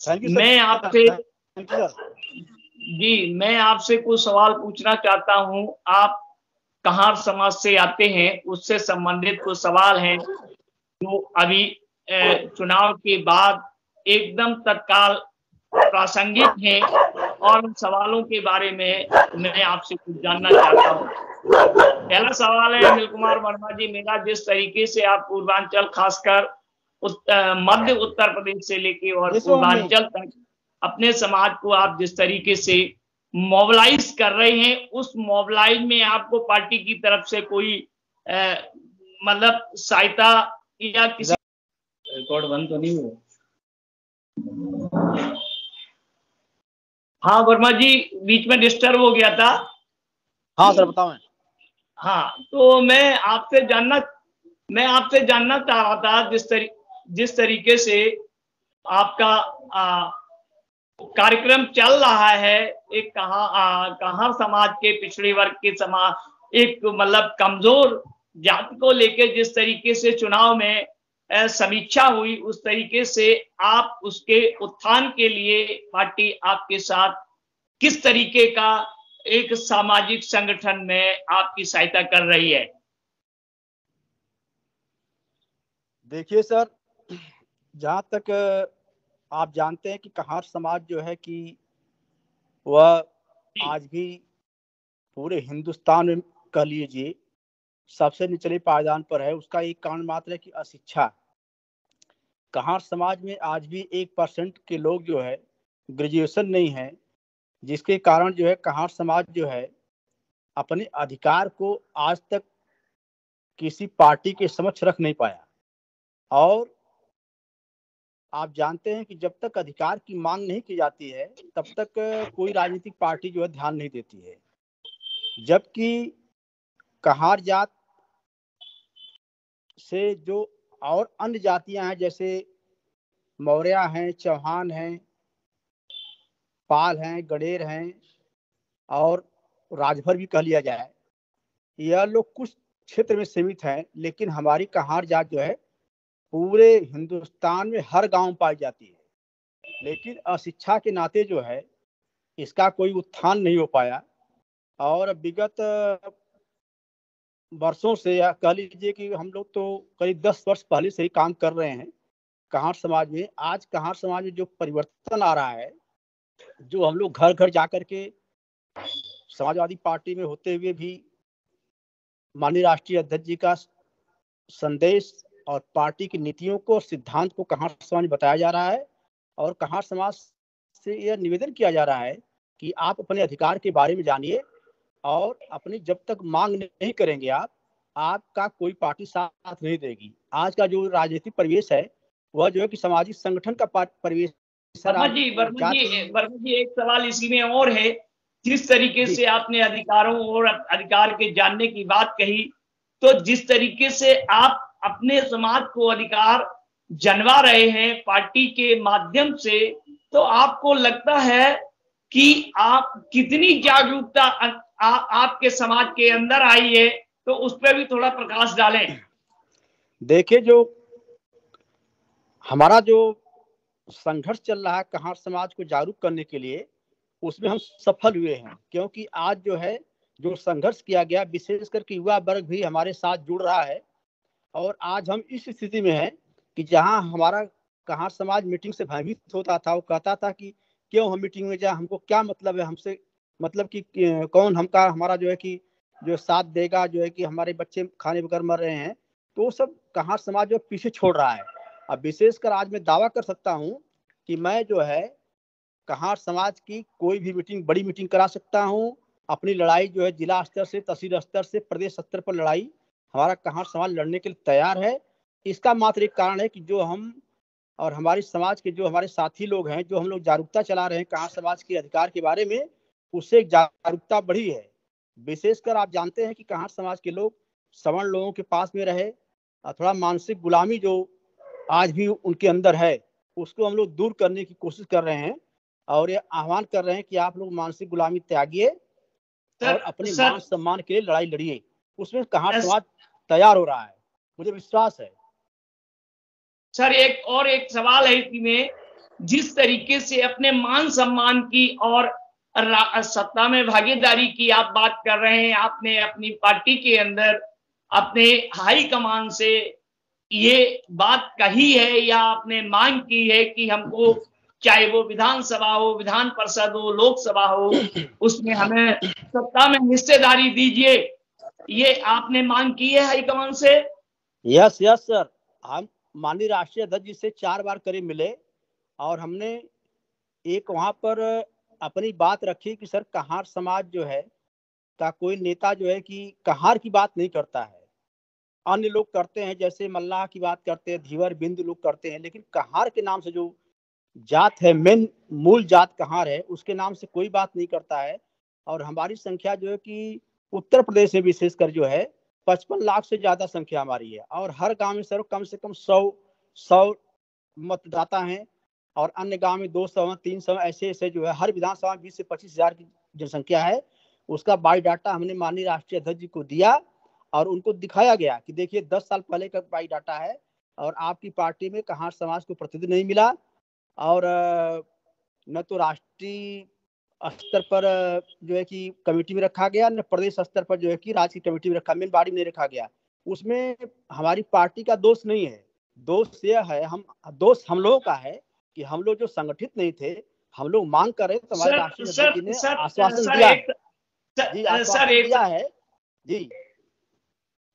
Thank you sir. मैं आपसे thank you sir. जी, मैं आपसे कुछ सवाल पूछना चाहता हूं। आप कहार समाज से आते हैं, उससे संबंधित कुछ सवाल हैं जो अभी चुनाव के बाद एकदम तत्काल प्रासंगिक हैं, और उन सवालों के बारे में मैं आपसे कुछ जानना चाहता हूं। पहला सवाल है अनिल कुमार वर्मा जी मेरा, जिस तरीके से आप पूर्वांचल, खासकर मध्य उत्तर प्रदेश से लेके और पूर्वांचल तक अपने समाज को आप जिस तरीके से मोबिलाइज कर रहे हैं, उस मोबिलाइज में आपको पार्टी की तरफ से कोई मतलब सहायता या किसी रिकॉर्ड बंद तो नहीं हुआ? हाँ वर्मा जी, बीच में डिस्टर्ब हो गया था। हाँ सर बताओ। हाँ, तो मैं आपसे जानना चाह रहा था, जिस तरीके से आपका कार्यक्रम चल रहा है, एक कहार समाज के पिछड़े वर्ग के समाज, एक मतलब कमजोर जाति को लेकर जिस तरीके से चुनाव में समीक्षा हुई, उस तरीके से आप उसके उत्थान के लिए पार्टी आपके साथ किस तरीके का एक सामाजिक संगठन में आपकी सहायता कर रही है? देखिए सर, जहां तक आप जानते हैं कि कहार समाज जो है कि वह आज भी पूरे हिंदुस्तान में कह लीजिए सबसे निचले पायदान पर है। उसका एक कारण मात्र है कि अशिक्षा। कहार समाज में आज भी 1% के लोग जो है ग्रेजुएशन नहीं है, जिसके कारण जो है कहार समाज जो है अपने अधिकार को आज तक किसी पार्टी के समक्ष रख नहीं पाया। और आप जानते हैं कि जब तक अधिकार की मांग नहीं की जाती है तब तक कोई राजनीतिक पार्टी जो है ध्यान नहीं देती है। जबकि कहार जात से जो और अन्य जातियां हैं, जैसे मौर्य हैं, चौहान हैं, पाल हैं, गडेर हैं और राजभर भी कह लिया जाए, यह लोग कुछ क्षेत्र में सीमित हैं, लेकिन हमारी कहार जात जो है पूरे हिंदुस्तान में हर गांव में पाई जाती है। लेकिन अशिक्षा के नाते जो है इसका कोई उत्थान नहीं हो पाया। और विगत वर्षों से या कह लीजिए कि हम लोग तो करीब 10 वर्ष पहले से ही काम कर रहे हैं कहार समाज में। आज कहार समाज में जो परिवर्तन आ रहा है, जो हम लोग घर घर जाकर के समाजवादी पार्टी में होते हुए भी माननीय राष्ट्रीय अध्यक्ष जी का संदेश और पार्टी की नीतियों को, सिद्धांत को कहार समाज में बताया जा रहा है। और कहार समाज से यह निवेदन किया जा रहा है कि आप अपने अधिकार के बारे में जानिए, और अपनी जब तक मांग नहीं करेंगे आपका कोई पार्टी साथ नहीं देगी। आज का जो राजनीतिक परिवेश है वह जो है कि सामाजिक संगठन का परिवेश। वर्मा जी एक सवाल इसी में और है। जिस तरीके से आपने अधिकारों और अधिकार के जानने की बात कही, तो जिस तरीके से आप अपने समाज को अधिकार जनवा रहे हैं पार्टी के माध्यम से, तो आपको लगता है कि आप कितनी जागरूकता आपके समाज के अंदर आई है, तो उस पर भी थोड़ा प्रकाश डालें। देखिए, जो हमारा जो संघर्ष चल रहा है कहार समाज को जागरूक करने के लिए, उसमें हम सफल हुए हैं। क्योंकि आज जो है जो संघर्ष किया गया, विशेष करके युवा वर्ग भी हमारे साथ जुड़ रहा है। और आज हम इस स्थिति में हैं कि जहां हमारा कहार समाज मीटिंग से भयभीत होता था, वो कहता था कि क्यों हम मीटिंग में जाए, हमको क्या मतलब है हमसे, मतलब कि कौन हमारा जो है कि जो साथ देगा, जो है कि हमारे बच्चे खाने बगैर मर रहे हैं। तो वो सब कहार समाज जो पीछे छोड़ रहा है। अब विशेषकर आज मैं दावा कर सकता हूँ कि मैं जो है कहार समाज की कोई भी मीटिंग, बड़ी मीटिंग करा सकता हूँ। अपनी लड़ाई जो है जिला स्तर से, तहसील स्तर से, प्रदेश स्तर पर लड़ाई हमारा कहार समाज लड़ने के लिए तैयार है। इसका मात्र एक कारण है कि जो हम और हमारे समाज के जो हमारे साथी लोग हैं, जो हम लोग जागरूकता चला रहे हैं कहार समाज के अधिकार के बारे में, उससे जागरूकता बढ़ी है। विशेषकर आप जानते हैं कि कहार समाज के लोग सवर्ण लोगों के पास में रहे, थोड़ा मानसिक गुलामी जो आज भी उनके अंदर है, उसको हम लोग दूर करने की कोशिश कर रहे हैं। और ये आह्वान कर रहे हैं कि आप लोग मानसिक गुलामी त्यागिए और अपने मान सम्मान के लिए लड़ाई लड़िए। उसमें कहार समाज तैयार हो रहा है, मुझे विश्वास है। सर एक सवाल है इसमें जिस तरीके से अपने मान सम्मान की और सत्ता में भागीदारी की आप बात कर रहे हैं, आपने अपनी पार्टी के अंदर अपने हाई कमान से ये बात कही है या आपने मांग की है कि हमको चाहे वो विधानसभा हो, विधान परिषद हो, लोकसभा हो, उसमें हमें सत्ता में हिस्सेदारी दीजिए, ये आपने मांग की है हाईकमान से? यस सर, हम माननीय राष्ट्रीय अध्यक्ष जी से 4 बार करीब मिले और हमने एक वहां पर अपनी बात रखी कि सर कहार समाज जो है का कोई नेता जो है कि कहार की बात नहीं करता है। अन्य लोग करते हैं, जैसे मल्लाह की बात करते हैं, धीवर बिंद लोग करते हैं, लेकिन कहार के नाम से जो जात है, मेन मूल जात कहार है, उसके नाम से कोई बात नहीं करता है। और हमारी संख्या जो है कि उत्तर प्रदेश में विशेषकर जो है 55 लाख से ज्यादा संख्या हमारी है और हर गांव में सर कम से कम 100 मतदाता हैं और अन्य गांव में 200 300 ऐसे जो है। हर विधानसभा में 20 से 25 हजार की जनसंख्या है। उसका बायोडाटा हमने माननीय राष्ट्रीय अध्यक्ष जी को दिया और उनको दिखाया गया कि देखिए 10 साल पहले का बायोडाटा है और आपकी पार्टी में कहार समाज को प्रतिनिधि नहीं मिला और न तो राष्ट्रीय स्तर पर जो है कि कमेटी में रखा गया, न प्रदेश स्तर पर जो है कि राज्य की कमेटी में रखा, मेन बॉडी में नहीं रखा गया। उसमें हमारी पार्टी का दोष नहीं है, दोष यह है, दोष हम लोगों का है कि हम लोग जो संगठित नहीं थे, हम लोग मांग कर रहे थे, हमारे राष्ट्रीय अध्यक्ष जी ने आश्वासन दिया है।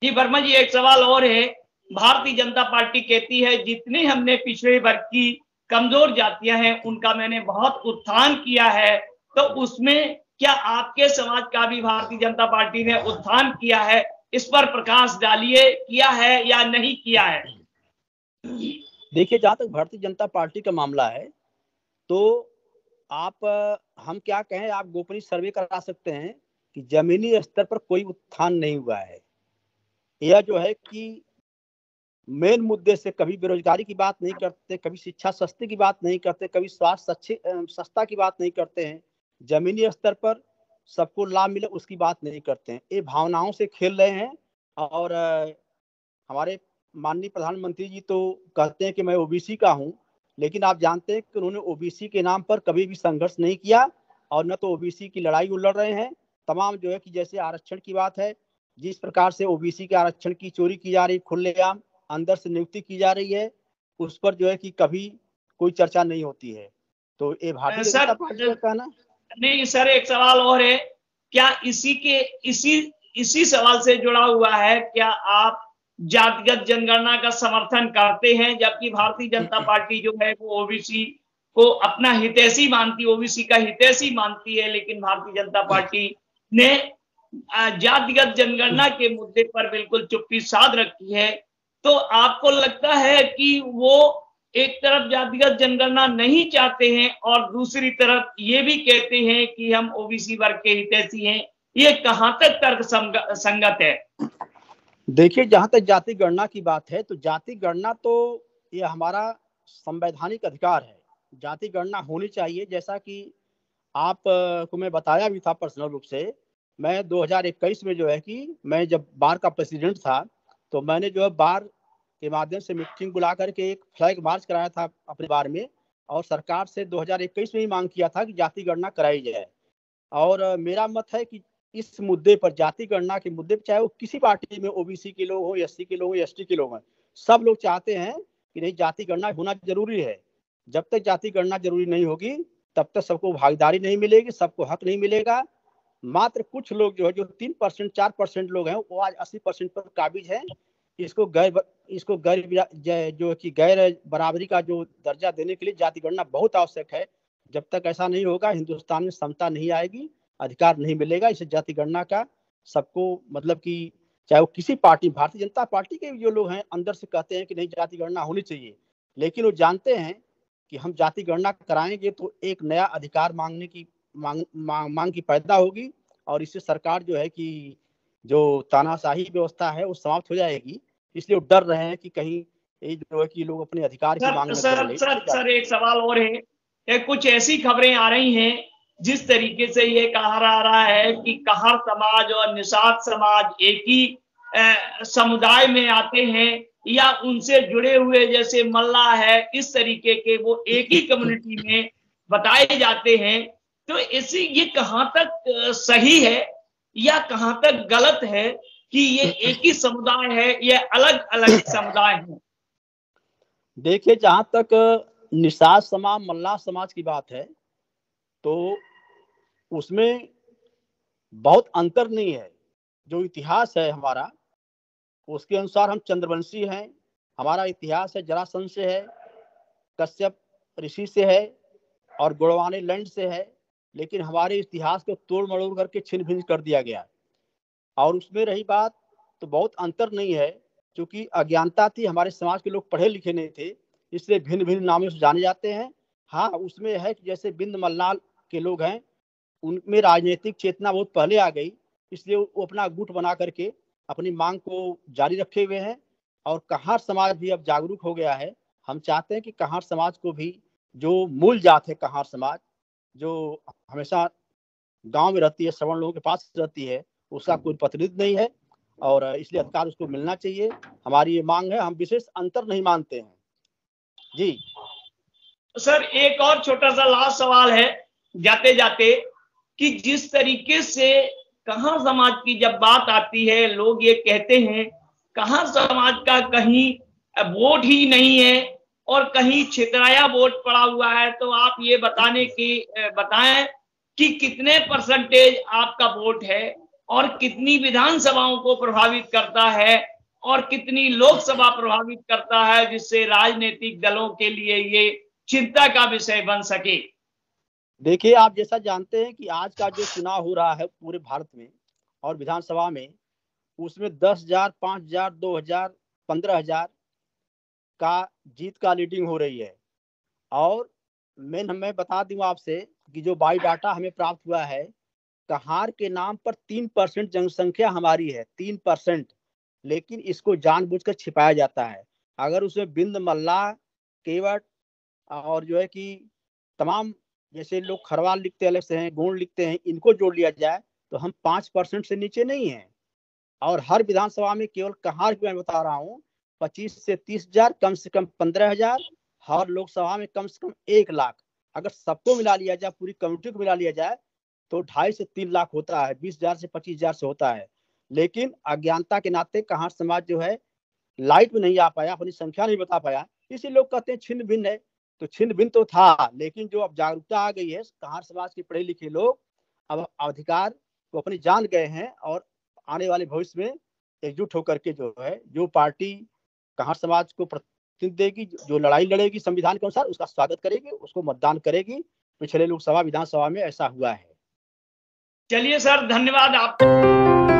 जी वर्मा जी, एक सवाल और है। भारतीय जनता पार्टी कहती है जितने हमने पिछड़े वर्ग की कमजोर जातियां हैं उनका मैंने बहुत उत्थान किया है, तो उसमें क्या आपके समाज का भी भारतीय जनता पार्टी ने उत्थान किया है? इस पर प्रकाश डालिए, किया है या नहीं किया है? देखिए, जहां तक भारतीय जनता पार्टी का मामला है तो हम क्या कहें, आप गोपनीय सर्वे करा सकते हैं कि जमीनी स्तर पर कोई उत्थान नहीं हुआ है। यह जो है कि मेन मुद्दे से कभी बेरोजगारी की बात नहीं करते, कभी शिक्षा सस्ती की बात नहीं करते, कभी स्वास्थ्य सस्ता की बात नहीं करते हैं, जमीनी स्तर पर सबको लाभ मिले उसकी बात नहीं करते हैं। ये भावनाओं से खेल रहे हैं। और हमारे माननीय प्रधानमंत्री जी तो कहते हैं कि मैं ओबीसी का हूं, लेकिन आप जानते हैं कि उन्होंने ओबीसी के नाम पर कभी भी संघर्ष नहीं किया और न तो ओबीसी की लड़ाई वो लड़ रहे हैं। तमाम जो है कि जैसे आरक्षण की बात है, जिस प्रकार से ओबीसी के आरक्षण की चोरी की जा रही, खुलेआम अंदर से नियुक्ति की जा रही है, उस पर जो है कि कभी कोई चर्चा नहीं होती है। तो ये भारतीय जनता पार्टी का कहना नहीं। सर एक सवाल और है, क्या इसी सवाल से जुड़ा हुआ है, क्या आप जातिगत जनगणना का समर्थन करते हैं? जबकि भारतीय जनता पार्टी जो है वो ओबीसी को अपना हितैषी मानती, ओबीसी का हितैषी मानती है, लेकिन भारतीय जनता पार्टी ने जातिगत जनगणना के मुद्दे पर बिल्कुल चुप्पी साध रखी है। तो आपको लगता है कि वो एक तरफ जातिगत जनगणना नहीं चाहते हैं और दूसरी तरफ ये भी कहते हैं कि हम ओबीसी वर्ग के हितैषी हैं? ये कहां तक तर्क संगत है? देखिए, जहां तक जाति गणना की बात है तो जाति गणना तो ये हमारा संवैधानिक अधिकार है, जाति गणना होनी चाहिए। जैसा कि आप को मैं बताया भी था पर्सनल रूप से, मैं 2021 में जो है कि मैं जब बार का प्रेसिडेंट था तो मैंने जो है बार के माध्यम से मीटिंग बुला करके एक फ्लैग मार्च कराया था अपने बार में और सरकार से 2021 में ही मांग किया था कि जाति गणना कराई जाए। और मेरा मत है कि इस मुद्दे पर, जाति गणना के मुद्दे पर, चाहे वो किसी पार्टी में ओबीसी के लोग हो, एससी के लोग हो, एसटी के लोग हैं, सब लोग चाहते हैं कि नहीं, जाति गणना होना जरूरी है। जब तक जाति गणना जरूरी नहीं होगी तब तक सबको भागीदारी नहीं मिलेगी, सबको हक नहीं मिलेगा। मात्र कुछ लोग जो है, जो 3% 4% लोग हैं, वो आज 80% पर काबिज हैं। इसको गैर जो कि गैर बराबरी का जो दर्जा देने के लिए जाति गणना बहुत आवश्यक है। जब तक ऐसा नहीं होगा हिंदुस्तान में समता नहीं आएगी, अधिकार नहीं मिलेगा। इसे जाति गणना का सबको मतलब कि चाहे वो किसी पार्टी, भारतीय जनता पार्टी के जो लोग हैं अंदर से कहते हैं कि नहीं जाति गणना होनी चाहिए, लेकिन वो जानते हैं कि हम जाति गणना कराएंगे तो एक नया अधिकार मांगने की मांग की पैदा होगी और इससे सरकार जो है कि जो तानाशाही व्यवस्था है वो समाप्त हो जाएगी। इसलिए वो डर रहे हैं कि कहीं ये जो है कि लोग अपने अधिकार की मांग सर एक सवाल और है, कुछ ऐसी खबरें आ रही हैं जिस तरीके से ये कहा रहा है कि कहार समाज और निषाद समाज एक ही समुदाय में आते हैं या उनसे जुड़े हुए जैसे मल्ला है, इस तरीके के वो एक ही कम्युनिटी में बताए जाते हैं, तो इसे ये कहाँ तक सही है या कहाँ तक गलत है कि ये एक ही समुदाय है, ये अलग अलग समुदाय है? देखिए, जहां तक निषाद समाज मल्लाह समाज की बात है तो उसमें बहुत अंतर नहीं है। जो इतिहास है हमारा उसके अनुसार हम चंद्रवंशी हैं, हमारा इतिहास है जरासंध से है, कश्यप ऋषि से है और गोड़वाने लैंड से है, लेकिन हमारे इतिहास को तोड़ मड़ोड़ करके छिन्न भिन्न कर दिया गया। और उसमें रही बात तो बहुत अंतर नहीं है, क्योंकि अज्ञानता थी, हमारे समाज के लोग पढ़े लिखे नहीं थे, इसलिए भिन्न भिन्न नामों से जाने जाते हैं। हाँ, उसमें है कि जैसे बिंद मल्लाल के लोग हैं, उनमें राजनीतिक चेतना बहुत पहले आ गई, इसलिए वो अपना गुट बना करके अपनी मांग को जारी रखे हुए हैं। और कहार समाज भी अब जागरूक हो गया है। हम चाहते हैं कि कहार समाज को भी, जो मूल जात है कहार समाज, जो हमेशा गांव में रहती है, श्रवण लोगों के पास रहती है, उसका कोई प्रतिनिधि नहीं है और इसलिए अधिकार उसको मिलना चाहिए। हमारी ये मांग है, हम विशेष अंतर नहीं मानते हैं जी। सर, एक और छोटा सा लास्ट सवाल है जाते जाते, कि जिस तरीके से कहार समाज की जब बात आती है, लोग ये कहते हैं कहार समाज का कहीं वोट ही नहीं है और कहीं छितराया वोट पड़ा हुआ है, तो आप ये बताएं कि कितने परसेंटेज आपका वोट है और कितनी विधानसभाओं को प्रभावित करता है और कितनी लोकसभा प्रभावित करता है, जिससे राजनीतिक दलों के लिए ये चिंता का विषय बन सके। देखिए, आप जैसा जानते हैं कि आज का जो चुनाव हो रहा है पूरे भारत में और विधानसभा में, उसमें 10,000, 5,000, 2,000, 15,000 का जीत का लीडिंग हो रही है। और मैं बता दूं आपसे कि जो बाई डाटा हमें प्राप्त हुआ है, कहार के नाम पर 3% जनसंख्या हमारी है, 3%, लेकिन इसको जानबूझकर छिपाया जाता है। अगर उसमें बिंद मल्ला, केवट और जो है कि तमाम जैसे लोग खरवाल लिखते अलग से हैं, गोंड लिखते हैं, इनको जोड़ लिया जाए तो हम 5% से नीचे नहीं हैं। और हर विधानसभा में केवल कहार की मैं बता रहा हूँ 25 से 30,000, कम से कम 15,000, हर लोकसभा में कम से कम 1 लाख। अगर सबको मिला लिया जाए, पूरी कम्युनिटी को मिला लिया जाए तो 2.5 से 3 लाख होता है, 20,000 से 25,000 से होता है। लेकिन अज्ञानता के नाते कहार समाज जो है लाइट में नहीं आ पाया, अपनी संख्या नहीं बता पाया, इसलिए लोग कहते हैं छिन्न भिन्न है। तो छिन्न भिन्न तो था, लेकिन जो अब जागरूकता आ गई है, कहार समाज के पढ़े लिखे लोग अब अधिकार को अपनी जान गए हैं और आने वाले भविष्य में एकजुट होकर के जो है, जो पार्टी कहार समाज को प्रतिनिधित्व देगी, जो लड़ाई लड़ेगी संविधान के अनुसार, उसका स्वागत करेगी, उसको मतदान करेगी। पिछले लोकसभा विधानसभा में ऐसा हुआ है। चलिए सर, धन्यवाद आप।